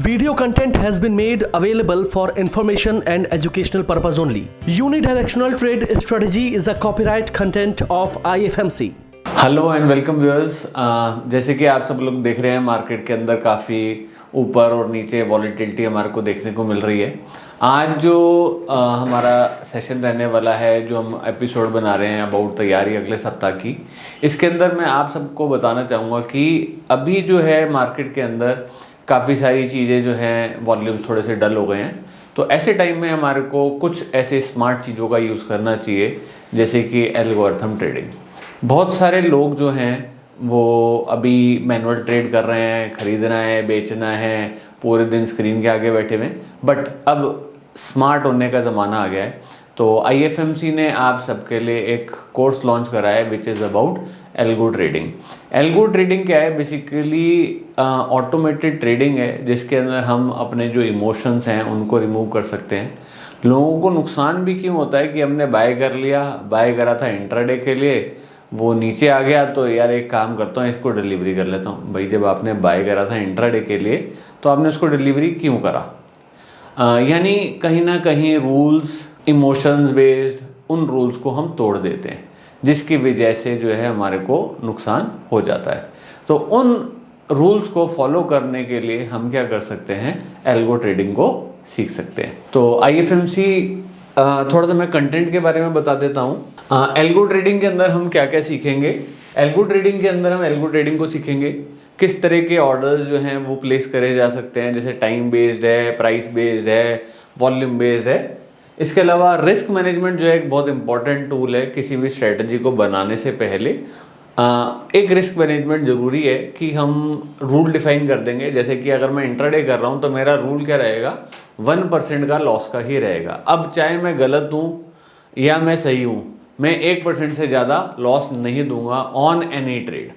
Video content has been made available for information and educational purpose only. Unidirectional trade strategy is a copyright content of IFMC. Hello and welcome viewers. जैसे कि आप सब लोग देख रहे हैं market के अंदर काफ़ी ऊपर और नीचे वॉलीटिलिटी हमारे को देखने को मिल रही है। आज जो हमारा सेशन रहने वाला है, जो हम एपिसोड बना रहे हैं अबाउट तैयारी अगले सप्ताह की, इसके अंदर मैं आप सबको बताना चाहूँगा कि अभी जो है मार्केट के अंदर काफ़ी सारी चीज़ें जो हैं वॉल्यूम्स थोड़े से डल हो गए हैं। तो ऐसे टाइम में हमारे को कुछ ऐसे स्मार्ट चीज़ों का यूज़ करना चाहिए, जैसे कि एल्गोरिथम ट्रेडिंग। बहुत सारे लोग जो हैं वो अभी मैनुअल ट्रेड कर रहे हैं, खरीदना है, बेचना है, पूरे दिन स्क्रीन के आगे बैठे हुए, बट अब स्मार्ट होने का ज़माना आ गया है। तो IFMC ने आप सबके लिए एक कोर्स लॉन्च करा है which is about algo trading. Algo trading क्या है? बेसिकली ऑटोमेटेड ट्रेडिंग है, जिसके अंदर हम अपने जो इमोशंस हैं उनको रिमूव कर सकते हैं। लोगों को नुकसान भी क्यों होता है कि हमने बाय कर लिया, बाय करा था इंट्राडे के लिए, वो नीचे आ गया तो यार एक काम करता हूँ इसको डिलीवरी कर लेता हूँ। भाई जब आपने बाय करा था इंट्राडे के लिए तो आपने उसको डिलीवरी क्यों करा? यानी कहीं ना कहीं रूल्स, इमोशंस बेस्ड उन रूल्स को हम तोड़ देते हैं, जिसकी वजह से जो है हमारे को नुकसान हो जाता है। तो उन रूल्स को फॉलो करने के लिए हम क्या कर सकते हैं? एल्गो ट्रेडिंग को सीख सकते हैं। तो IFMC थोड़ा सा मैं कंटेंट के बारे में बता देता हूँ। एल्गो ट्रेडिंग के अंदर हम क्या क्या सीखेंगे? एल्गो ट्रेडिंग के अंदर हम एल्गो ट्रेडिंग को सीखेंगे, किस तरह के ऑर्डर्स जो हैं वो प्लेस करे जा सकते हैं, जैसे टाइम बेस्ड है, प्राइस बेस्ड है, वॉल्यूम बेस्ड है। इसके अलावा रिस्क मैनेजमेंट जो है एक बहुत इंपॉर्टेंट टूल है किसी भी स्ट्रेटजी को बनाने से पहले। एक रिस्क मैनेजमेंट ज़रूरी है कि हम रूल डिफाइन कर देंगे, जैसे कि अगर मैं इंट्राडे कर रहा हूँ तो मेरा रूल क्या रहेगा? 1% का लॉस का ही रहेगा। अब चाहे मैं गलत हूँ या मैं सही हूँ, मैं 1% से ज़्यादा लॉस नहीं दूंगा ऑन एनी ट्रेड।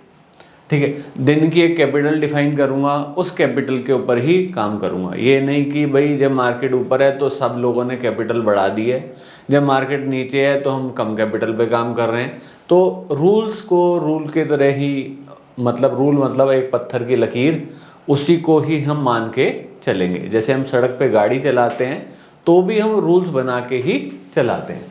ठीक है, दिन की एक कैपिटल डिफाइन करूंगा, उस कैपिटल के ऊपर ही काम करूंगा। ये नहीं कि भाई जब मार्केट ऊपर है तो सब लोगों ने कैपिटल बढ़ा दी है, जब मार्केट नीचे है तो हम कम कैपिटल पे काम कर रहे हैं। तो रूल्स को रूल के तरह ही, मतलब रूल मतलब एक पत्थर की लकीर, उसी को ही हम मान के चलेंगे। जैसे हम सड़क पे गाड़ी चलाते हैं तो भी हम रूल्स बना के ही चलाते हैं।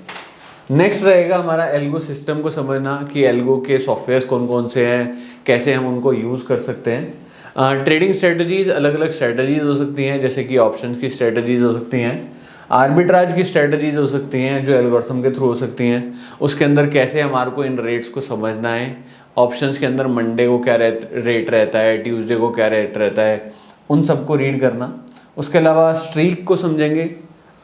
नेक्स्ट रहेगा हमारा एल्गो सिस्टम को समझना कि एल्गो के सॉफ्टवेयर्स कौन कौन से हैं, कैसे हम उनको यूज़ कर सकते हैं। ट्रेडिंग स्ट्रेटजीज, अलग अलग स्ट्रेटजीज हो सकती हैं, जैसे कि ऑप्शंस की स्ट्रेटजीज हो सकती हैं, आर्बिट्राज की स्ट्रेटजीज हो सकती हैं जो एल्गोरिथम के थ्रू हो सकती हैं। उसके अंदर कैसे हमारे को इन रेट्स को समझना है, ऑप्शंस के अंदर मंडे को क्या रेट रहता है, ट्यूसडे को क्या रेट रहता है, उन सबको रीड करना। उसके अलावा स्ट्रीक को समझेंगे,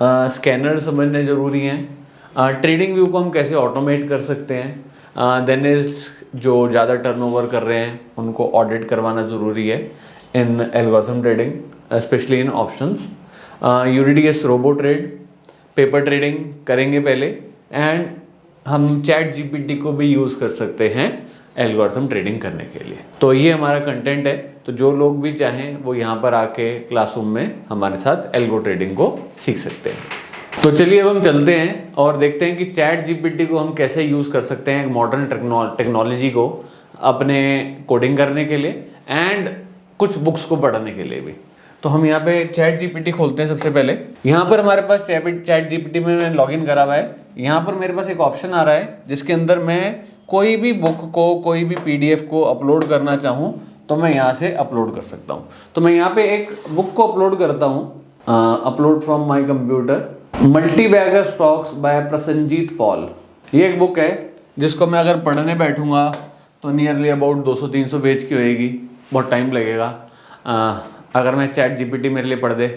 स्कैनर समझने ज़रूरी हैं। ट्रेडिंग व्यू को हम कैसे ऑटोमेट कर सकते हैं। देन इज जो ज़्यादा टर्नओवर कर रहे हैं उनको ऑडिट करवाना ज़रूरी है in algorithm trading, specially in options. UDTS robo trade, paper trading करेंगे पहले, एंड हम ChatGPT को भी यूज़ कर सकते हैं एल्गोरिथम ट्रेडिंग करने के लिए। तो ये हमारा कंटेंट है। तो जो लोग भी चाहें वो यहाँ पर आके क्लासरूम में हमारे साथ एल्गो ट्रेडिंग को सीख सकते हैं। तो चलिए अब हम चलते हैं और देखते हैं कि ChatGPT को हम कैसे यूज़ कर सकते हैं एक मॉडर्न टेक्नोलॉजी को अपने कोडिंग करने के लिए एंड कुछ बुक्स को पढ़ने के लिए भी। तो हम यहाँ पे ChatGPT खोलते हैं। सबसे पहले यहाँ पर हमारे पास ChatGPT में मैं लॉगिन करा हुआ है। यहाँ पर मेरे पास एक ऑप्शन आ रहा है जिसके अंदर मैं कोई भी बुक को, कोई भी PDF को अपलोड करना चाहूँ तो मैं यहाँ से अपलोड कर सकता हूँ। तो मैं यहाँ पे एक बुक को अपलोड करता हूँ, upload from my computer, multibagger stocks by Prasanjit Paul. ये एक बुक है जिसको मैं अगर पढ़ने बैठूंगा तो नियरली अबाउट 200-300 पेज की होएगी, बहुत टाइम लगेगा। अगर मैं ChatGPT मेरे लिए पढ़ दे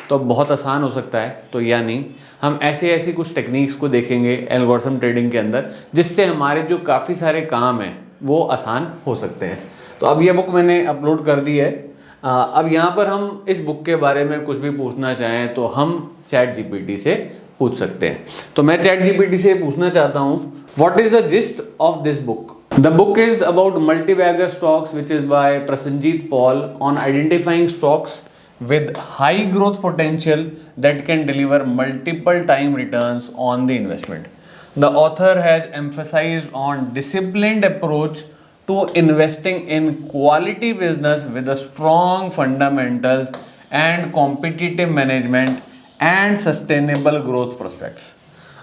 तो बहुत आसान हो सकता है। तो यानी हम ऐसी कुछ टेक्निक्स को देखेंगे एल्गोरिथम ट्रेडिंग के अंदर, जिससे हमारे जो काफ़ी सारे काम हैं वो आसान हो सकते हैं। तो अब ये बुक मैंने अपलोड कर दी है। अब यहाँ पर हम इस बुक के बारे में कुछ भी पूछना चाहें तो हम ChatGPT से पूछ सकते हैं। तो मैं ChatGPT से पूछना चाहता हूँ, what is the gist of this book? The book is about multibagger stocks which is by Prasanjit Paul on identifying stocks with high growth potential that can deliver multiple time returns on the investment. The author has emphasized on disciplined approach to investing in quality business with a strong fundamentals and competitive management and sustainable growth prospects.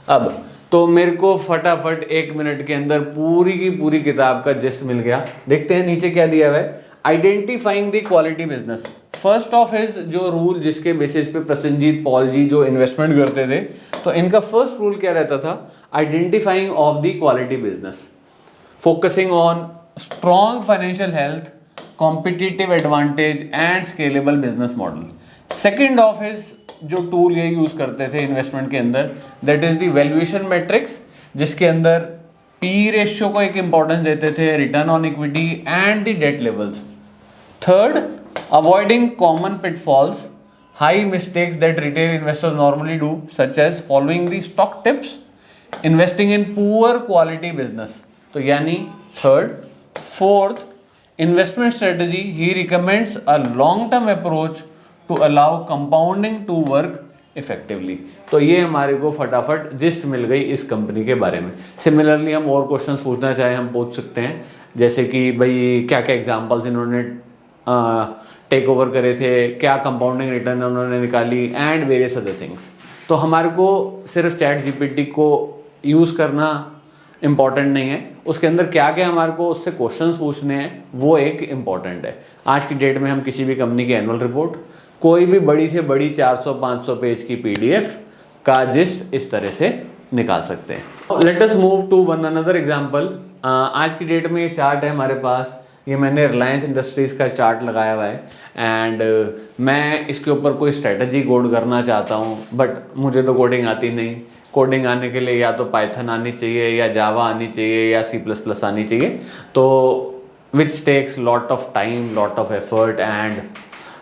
अब तो मेरे को फटाफट 1 minute के अंदर पूरी की पूरी किताब का जिस्ट मिल गया। देखते हैं नीचे क्या दिया हुआ है। Identifying the quality business, first of his जो रूल जिसके बेसिस पे प्रसन्नजीत पॉल जी जो इन्वेस्टमेंट करते थे, तो इनका फर्स्ट रूल क्या रहता था, identifying of the quality business, focusing on strong financial health, competitive advantage and scalable business model. Second of his जो टूल ये यूज करते थे इन्वेस्टमेंट के अंदर, that is the valuation matrix, जिसके अंदर पी रेशियो को एक इंपॉर्टेंस देते थे, return on equity and the debt levels. Third, avoiding common pitfalls, high mistakes that retail investors normally do, such as following the stock tips, investing in poor quality business. तो यानी third. Fourth, investment strategy, he recommends a long term approach to allow compounding to work effectively. तो ये हमारे को फटाफट gist मिल गई इस company के बारे में। सिमिलरली हम और क्वेश्चंस पूछना चाहे हम पूछ सकते हैं, जैसे कि भाई क्या क्या एग्जांपल्स इन्होंने टेक ओवर करे थे, क्या कंपाउंडिंग रिटर्न उन्होंने निकाली एंड वेरियस अदर थिंग्स। तो हमारे को सिर्फ चैट जीपीटी को यूज़ करना इम्पॉर्टेंट नहीं है, उसके अंदर क्या क्या हमारे को उससे क्वेश्चंस पूछने हैं वो एक इम्पॉर्टेंट है। आज की डेट में हम किसी भी कंपनी की एनुअल रिपोर्ट, कोई भी बड़ी से बड़ी 400-500 पेज की पीडीएफ का जिस्ट इस तरह से निकाल सकते हैं। Let us move to one another example. आज की डेट में ये चार्ट है हमारे पास, ये मैंने रिलायंस इंडस्ट्रीज़ का चार्ट लगाया हुआ है एंड मैं इसके ऊपर कोई स्ट्रेटजी कोड करना चाहता हूँ, बट मुझे तो कोडिंग आती नहीं। कोडिंग आने के लिए या तो पाइथन आनी चाहिए या जावा आनी चाहिए या C++ आनी चाहिए, तो which takes lot of time, lot of effort, and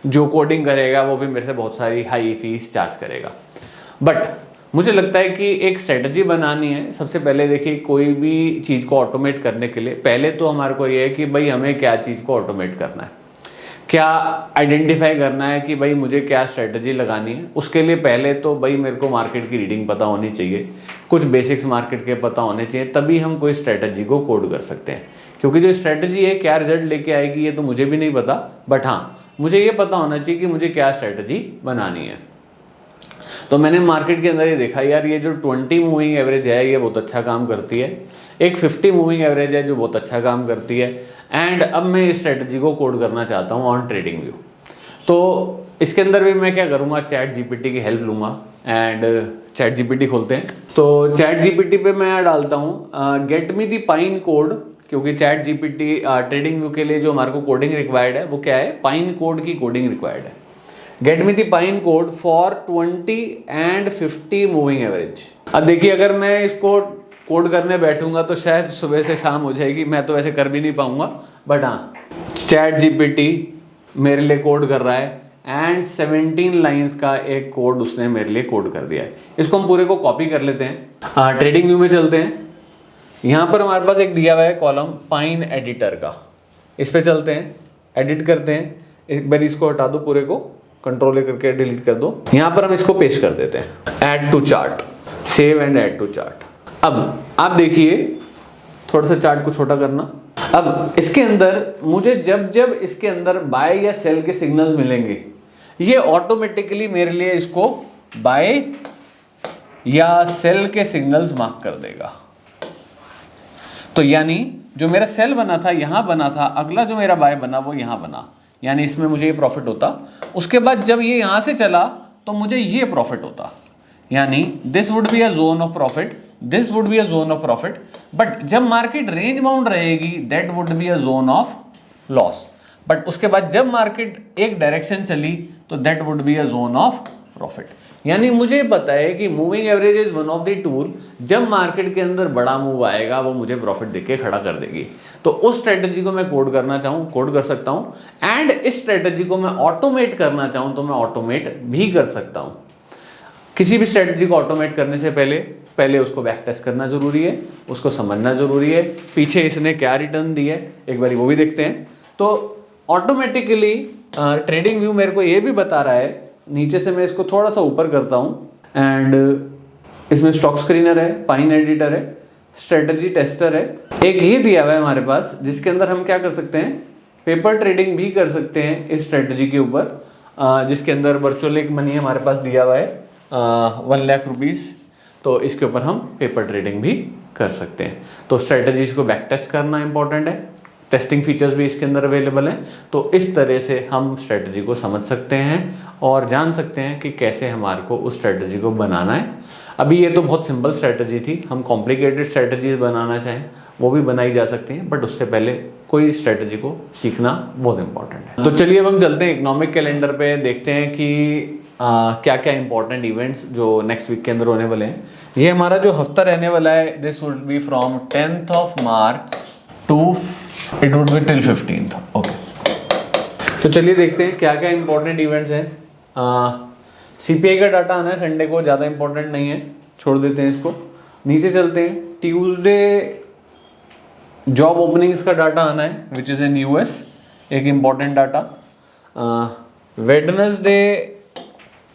जो कोडिंग करेगा वो भी मेरे से बहुत सारी हाई फीस चार्ज करेगा। बट मुझे लगता है कि एक स्ट्रेटजी बनानी है। सबसे पहले देखिए, कोई भी चीज़ को ऑटोमेट करने के लिए पहले तो हमारे को ये है कि भाई हमें क्या चीज़ को ऑटोमेट करना है, क्या आइडेंटिफाई करना है कि भाई मुझे क्या स्ट्रेटजी लगानी है। उसके लिए पहले तो भाई मेरे को मार्केट की रीडिंग पता होनी चाहिए, कुछ बेसिक्स मार्केट के पता होने चाहिए, तभी हम कोई स्ट्रेटजी को कोड कर सकते हैं। क्योंकि जो स्ट्रेटजी है क्या रिजल्ट लेके आएगी ये तो मुझे भी नहीं पता, बट हाँ मुझे ये पता होना चाहिए कि मुझे क्या स्ट्रेटजी बनानी है। तो मैंने मार्केट के अंदर ये देखा, यार ये जो 20 मूविंग एवरेज है ये बहुत अच्छा काम करती है, एक 50 मूविंग एवरेज है जो बहुत अच्छा काम करती है, एंड अब मैं इस स्ट्रेटजी को कोड करना चाहता हूँ ऑन ट्रेडिंग व्यू। तो इसके अंदर भी मैं क्या करूँगा, चैट जीपीटी की हेल्प लूँगा एंड चैट जीपीटी खोलते हैं। तो चैट जीपीटी पे मैं डालता हूँ get me the pine code, क्योंकि चैट जीपीटी ट्रेडिंग व्यू के लिए जो हमारे को कोडिंग रिक्वायर्ड है वो क्या है, पाइन कोड की कोडिंग रिक्वायर्ड है। Get me the pine code for 20 and 50 moving average. अब देखिए, अगर मैं इसको कोड करने बैठूंगा तो शायद सुबह से शाम हो जाएगी, मैं तो वैसे कर भी नहीं पाऊंगा, बट हाँ चैट जीपीटी मेरे लिए कोड कर रहा है एंड 17 लाइंस का एक कोड उसने मेरे लिए कोड कर दिया है। इसको हम पूरे को कॉपी कर लेते हैं, ट्रेडिंग व्यू में चलते हैं। यहाँ पर हमारे पास एक दिया हुआ है कॉलम पाइन एडिटर का, इस पे चलते हैं, एडिट करते हैं। एक बार इसको हटा दो, पूरे को कंट्रोल करके डिलीट कर दो। यहाँ पर हम इसको पेस्ट कर देते हैं, add to chart, save and add to chart. अब आप देखिए, थोड़ा सा चार्ट को छोटा करना। अब इसके अंदर मुझे जब जब इसके अंदर बाय या सेल के सिग्नल्स मिलेंगे, ये ऑटोमेटिकली मेरे लिए इसको बाय या सेल के सिग्नल्स मार्क कर देगा। तो यानी जो मेरा सेल बना था यहां बना था, अगला जो मेरा बाय बना वो यहां बना, यानी इसमें मुझे ये प्रॉफिट होता। उसके बाद जब ये यहां से चला तो मुझे ये प्रॉफिट होता, यानी this would be a zone of profit, this would be a zone of profit. But जब मार्केट रेंज बाउंड रहेगी that would be a zone of loss. But उसके बाद जब मार्केट एक डायरेक्शन चली तो that would be a zone of profit. यानी मुझे पता है कि moving average is one of the tool, जब मार्केट के अंदर बड़ा मूव आएगा वो मुझे प्रॉफिट देके खड़ा कर देगी। तो उस स्ट्रेटजी को मैं कोड करना चाहूँ कोड कर सकता हूँ, एंड इस स्ट्रेटजी को मैं ऑटोमेट करना चाहूँ तो मैं ऑटोमेट भी कर सकता हूँ। किसी भी स्ट्रेटजी को ऑटोमेट करने से पहले उसको बैक टेस्ट करना जरूरी है, उसको समझना जरूरी है, पीछे इसने क्या रिटर्न दी है एक बार वो भी देखते हैं। तो ऑटोमेटिकली ट्रेडिंग व्यू मेरे को ये भी बता रहा है, नीचे से मैं इसको थोड़ा सा ऊपर करता हूँ एंड इसमें स्टॉक स्क्रीनर है, पाइन एडिटर है, स्ट्रेटजी टेस्टर है, एक ये दिया हुआ है हमारे पास जिसके अंदर हम क्या कर सकते हैं, पेपर ट्रेडिंग भी कर सकते हैं इस स्ट्रेटजी के ऊपर। जिसके अंदर वर्चुअल एक मनी हमारे पास दिया हुआ है 1 लाख रुपीज़। तो इसके ऊपर हम पेपर ट्रेडिंग भी कर सकते हैं। तो स्ट्रेटजीज को बैक टेस्ट करना इंपॉर्टेंट है, टेस्टिंग फीचर्स भी इसके अंदर अवेलेबल हैं। तो इस तरह से हम स्ट्रेटजी को समझ सकते हैं और जान सकते हैं कि कैसे हमारे को उस स्ट्रेटजी को बनाना है। अभी ये तो बहुत सिंपल स्ट्रेटजी थी, हम कॉम्प्लिकेटेड स्ट्रेटजीज बनाना चाहें वो भी बनाई जा सकती हैं, बट उससे पहले कोई स्ट्रेटजी को सीखना बहुत इंपॉर्टेंट है। तो चलिए अब हम चलते हैं इकोनॉमिक कैलेंडर पे, देखते हैं कि क्या क्या इंपॉर्टेंट इवेंट्स जो नेक्स्ट वीक के अंदर होने वाले हैं। ये हमारा जो हफ्ता रहने वाला है, this would be from 10th of March to it would be till 15th। Okay, तो चलिए देखते हैं क्या क्या इंपॉर्टेंट इवेंट्स हैं। CPI का डाटा आना है संडे को, ज़्यादा इंपॉर्टेंट नहीं है, छोड़ देते हैं इसको। नीचे चलते हैं, ट्यूसडे जॉब ओपनिंग्स का डाटा आना है विच इज़ इन US, एक इम्पॉर्टेंट डाटा। वेडनेसडे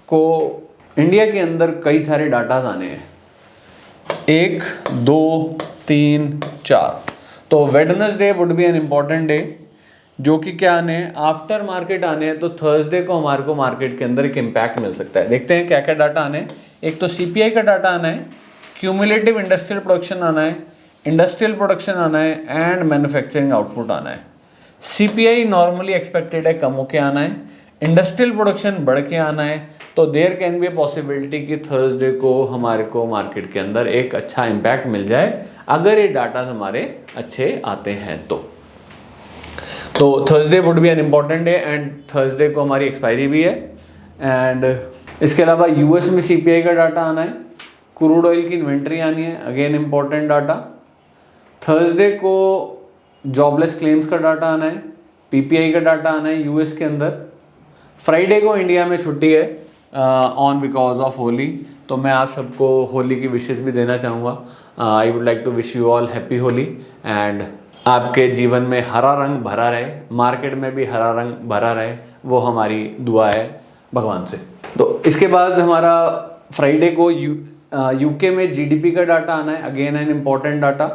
को इंडिया के अंदर कई सारे डाटाज आने हैं, 1 2 3 4। तो Wednesday would be an important day, जो कि क्या आने हैं, आफ्टर मार्केट आने हैं। तो थर्सडे को हमारे को मार्केट के अंदर एक इम्पैक्ट मिल सकता है। देखते हैं क्या क्या डाटा आने हैं। एक तो CPI का डाटा आना है, क्यूमुलेटिव इंडस्ट्रियल प्रोडक्शन आना है, इंडस्ट्रियल प्रोडक्शन आना है एंड मैन्युफैक्चरिंग आउटपुट आना है। CPI नॉर्मली एक्सपेक्टेड है कम होके आना है, इंडस्ट्रियल प्रोडक्शन बढ़ के आना है। तो there can be a possibility कि थर्सडे को हमारे को मार्केट के अंदर एक अच्छा इम्पैक्ट मिल जाए, अगर ये डाटा हमारे अच्छे आते हैं तो Thursday would be an important day and Thursday को हमारी एक्सपायरी भी है। एंड इसके अलावा US में CPI का डाटा आना है, क्रूड ऑयल की इन्वेंट्री आनी है, अगेन इम्पॉर्टेंट डाटा। थर्सडे को जॉबलेस क्लेम्स का डाटा आना है, PPI का डाटा आना है US के अंदर। फ्राइडे को इंडिया में छुट्टी है ऑन बिकॉज ऑफ होली, तो मैं आप सबको होली की विशेस भी देना चाहूँगा। I would like to wish you all happy Holi and आपके जीवन में हरा रंग भरा रहे, मार्केट में भी हरा रंग भरा रहे, वो हमारी दुआ है भगवान से। तो इसके बाद हमारा फ्राइडे को UK में GDP का डाटा आना है, again an important data.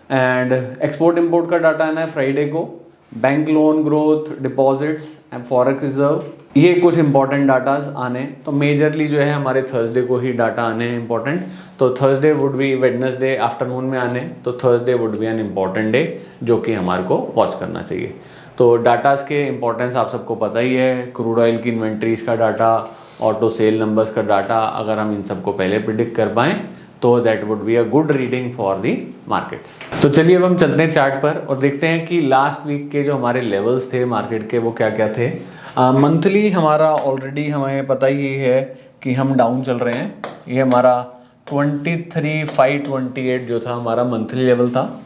And export import का डाटा आना है फ्राइडे को, bank loan growth, deposits and forex reserve, ये कुछ इंपॉर्टेंट डाटाज आने। तो मेजरली जो है हमारे थर्सडे को ही डाटा आने हैं इंपॉर्टेंट। तो Thursday would be, Wednesday afternoon में आने, तो Thursday would be an important day जो कि हमारे को वॉच करना चाहिए। तो डाटाज के इंपॉर्टेंस आप सबको पता ही है, क्रूड ऑयल की इन्वेंट्रीज का डाटा, ऑटो सेल नंबर्स का डाटा, अगर हम इन सबको पहले प्रिडिक्ट कर पाएँ तो that would be a good reading for the markets. तो चलिए अब हम चलते हैं चार्ट पर और देखते हैं कि लास्ट वीक के जो हमारे लेवल्स थे मार्केट के वो क्या क्या थे। मंथली हमारा ऑलरेडी हमें पता ही है कि हम डाउन चल रहे हैं। ये हमारा 23,528 जो था हमारा मंथली लेवल था।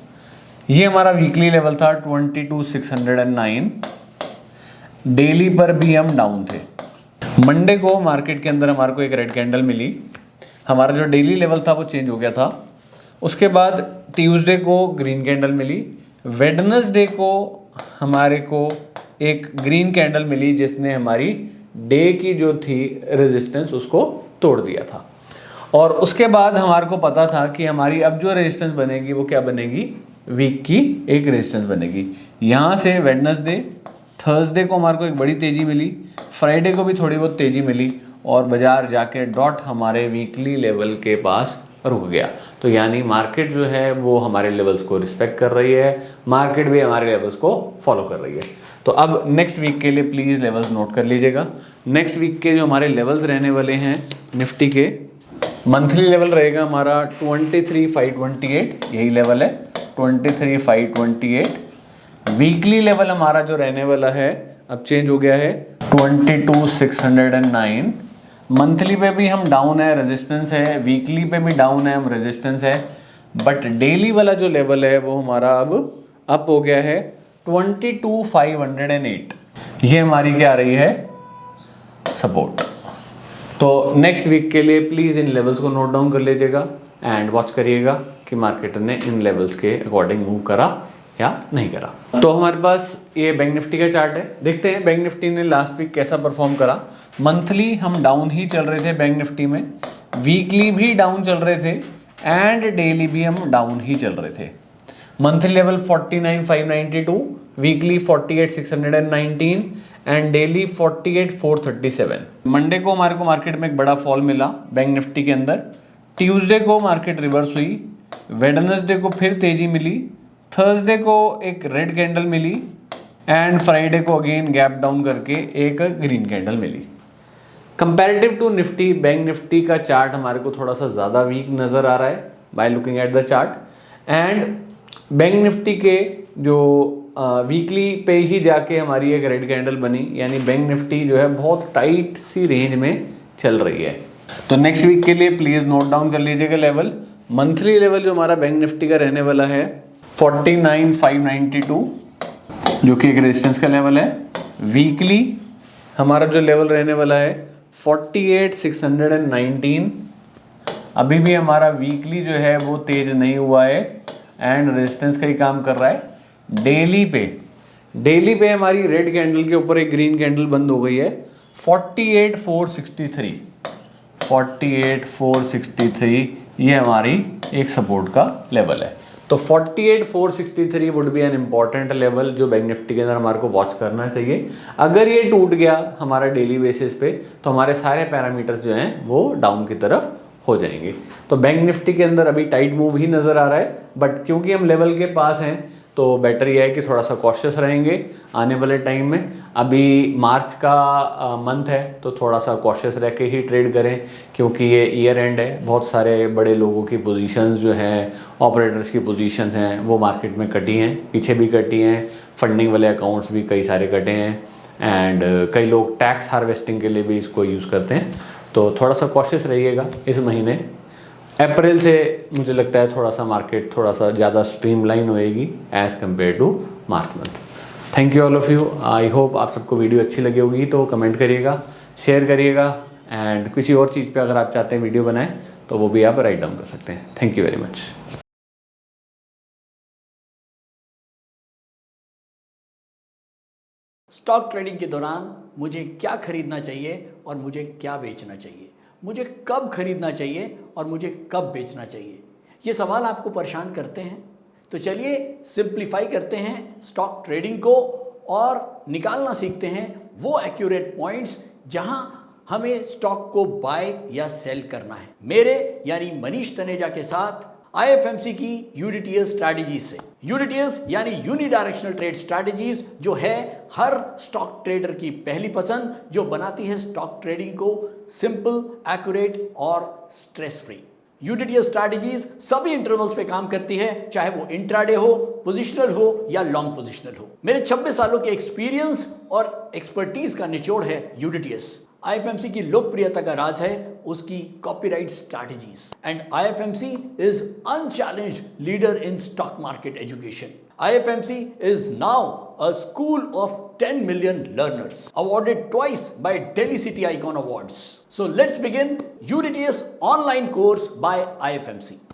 ये हमारा वीकली लेवल था 22,609। डेली पर भी हम डाउन थे। मंडे को मार्केट के अंदर हमारे को एक रेड कैंडल मिली, हमारा जो डेली लेवल था वो चेंज हो गया था। उसके बाद ट्यूसडे को ग्रीन कैंडल मिली, वेडनेसडे को हमारे को एक ग्रीन कैंडल मिली जिसने हमारी डे की जो थी रेजिस्टेंस उसको तोड़ दिया था। और उसके बाद हमारे को पता था कि हमारी अब जो रेजिस्टेंस बनेगी वो क्या बनेगी, वीक की एक रेजिस्टेंस बनेगी। यहाँ से वेडनेसडे, थर्सडे को हमारे को एक बड़ी तेज़ी मिली, फ्राइडे को भी थोड़ी बहुत तेज़ी मिली और बाजार जाके डॉट हमारे वीकली लेवल के पास रुक गया। तो यानी मार्केट जो है वो हमारे लेवल्स को रिस्पेक्ट कर रही है, मार्केट भी हमारे लेवल्स को फॉलो कर रही है। तो अब नेक्स्ट वीक के लिए प्लीज़ लेवल्स नोट कर लीजिएगा। नेक्स्ट वीक के जो हमारे लेवल्स रहने वाले हैं निफ्टी के, मंथली लेवल रहेगा हमारा 23,528, यही लेवल है 23,528। वीकली लेवल हमारा जो रहने वाला है अब चेंज हो गया है 22,609। मंथली पे भी हम डाउन है, रेजिस्टेंस है, वीकली पे भी डाउन है, हम रेजिस्टेंस है, बट डेली वाला जो लेवल है वो हमारा अब अप हो गया है 22,508। ये हमारी क्या आ रही है, सपोर्ट। तो नेक्स्ट वीक के लिए प्लीज़ इन लेवल्स को नोट डाउन कर लीजिएगा एंड वॉच करिएगा कि मार्केट ने इन लेवल्स के अकॉर्डिंग मूव करा या नहीं करा। तो हमारे पास ये बैंक निफ्टी का चार्ट है, देखते हैं बैंक निफ्टी ने लास्ट वीक कैसा परफॉर्म करा। मंथली हम डाउन ही चल रहे थे बैंक निफ्टी में, वीकली भी डाउन चल रहे थे एंड डेली भी हम डाउन ही चल रहे थे। Monthly level 49,592, weekly 48,619 and daily 48,437। Monday को हमारे को मार्केट में एक बड़ा फॉल मिला बैंक निफ्टी के अंदर। ट्यूसडे को मार्केट रिवर्स हुई, वेडनेसडे को फिर तेजी मिली, थर्सडे को एक रेड कैंडल मिली एंड फ्राइडे को अगेन गैप डाउन करके एक ग्रीन कैंडल मिली। Comparative to Nifty, bank Nifty का चार्ट हमारे को थोड़ा सा ज़्यादा वीक नज़र आ रहा है by looking at the chart. And bank Nifty के जो वीकली पे ही जाके हमारी एक रेड कैंडल बनी, यानी बैंक निफ्टी जो है बहुत टाइट सी रेंज में चल रही है। तो नेक्स्ट वीक के लिए प्लीज़ नोट डाउन कर लीजिएगा लेवल। मंथली लेवल जो हमारा बैंक निफ्टी का रहने वाला है 49,592, जो कि एक रेजिस्टेंस का लेवल है। वीकली हमारा जो लेवल रहने वाला है 48,619। अभी भी हमारा वीकली जो है वो तेज नहीं हुआ है एंड रेजिस्टेंस का ही काम कर रहा है। डेली पे हमारी रेड कैंडल के ऊपर एक ग्रीन कैंडल बंद हो गई है 48,463। 48,463 ये हमारी एक सपोर्ट का लेवल है। तो 48,463 would be an important level जो बैंक निफ्टी के अंदर हमारे को वॉच करना चाहिए। अगर ये टूट गया हमारा डेली बेसिस पे तो हमारे सारे पैरामीटर्स जो हैं वो डाउन की तरफ हो जाएंगे। तो बैंक निफ्टी के अंदर अभी टाइट मूव ही नज़र आ रहा है, बट क्योंकि हम लेवल के पास हैं तो बेटर ये है कि थोड़ा सा कॉशियस रहेंगे आने वाले टाइम में। अभी मार्च का मंथ है तो थोड़ा सा कॉशियस रह के ही ट्रेड करें, क्योंकि ये ईयर एंड है। बहुत सारे बड़े लोगों की पोजीशंस जो हैं, ऑपरेटर्स की पोजीशंस हैं, वो मार्केट में कटी हैं, पीछे भी कटी हैं। फंडिंग वाले अकाउंट्स भी कई सारे कटे हैं एंड कई लोग टैक्स हार्वेस्टिंग के लिए भी इसको यूज़ करते हैं। तो थोड़ा सा कॉशियस रहिएगा इस महीने। अप्रैल से मुझे लगता है थोड़ा सा मार्केट थोड़ा सा ज़्यादा स्ट्रीमलाइन होएगी as compare to March month. Thank you all of you. I hope आप सबको वीडियो अच्छी लगी होगी, तो कमेंट करिएगा, शेयर करिएगा एंड किसी और चीज़ पे अगर आप चाहते हैं वीडियो बनाएं तो वो भी आप राइट डाउन कर सकते हैं। Thank you very much. Stock trading के दौरान मुझे क्या खरीदना चाहिए और मुझे क्या बेचना चाहिए, मुझे कब खरीदना चाहिए और मुझे कब बेचना चाहिए, ये सवाल आपको परेशान करते हैं। तो चलिए सिंप्लीफाई करते हैं स्टॉक ट्रेडिंग को और निकालना सीखते हैं वो एक्यूरेट पॉइंट्स जहां हमें स्टॉक को बाय या सेल करना है। मेरे यानी मनीष तनेजा के साथ IFMC की यूनिटीएस स्ट्रैटेजीज से। यूनिटीएस यानी यूनिडायरेक्शनल ट्रेड स्ट्रैटेजीज, जो है हर स्टॉक ट्रेडर की पहली पसंद, जो बनाती है स्टॉक ट्रेडिंग को सिंपल, एक्यूरेट और स्ट्रेस फ्री। यूनिटीएस स्ट्रैटेजीज सभी इंटरवल्स पे काम करती है, चाहे वो इंट्राडे हो, पोजिशनल हो या लॉन्ग पोजिशनल हो। मेरे 26 सालों के एक्सपीरियंस और एक्सपर्टीज का निचोड़ है यूनिटीएस। IFMC की लोकप्रियता का राज है उसकी copyright strategies and IFMC is unchallenged leader in stock market education. IFMC is now a school of 10 million learners, awarded twice by Delhi City Icon Awards. So let's begin UDTS online course by IFMC.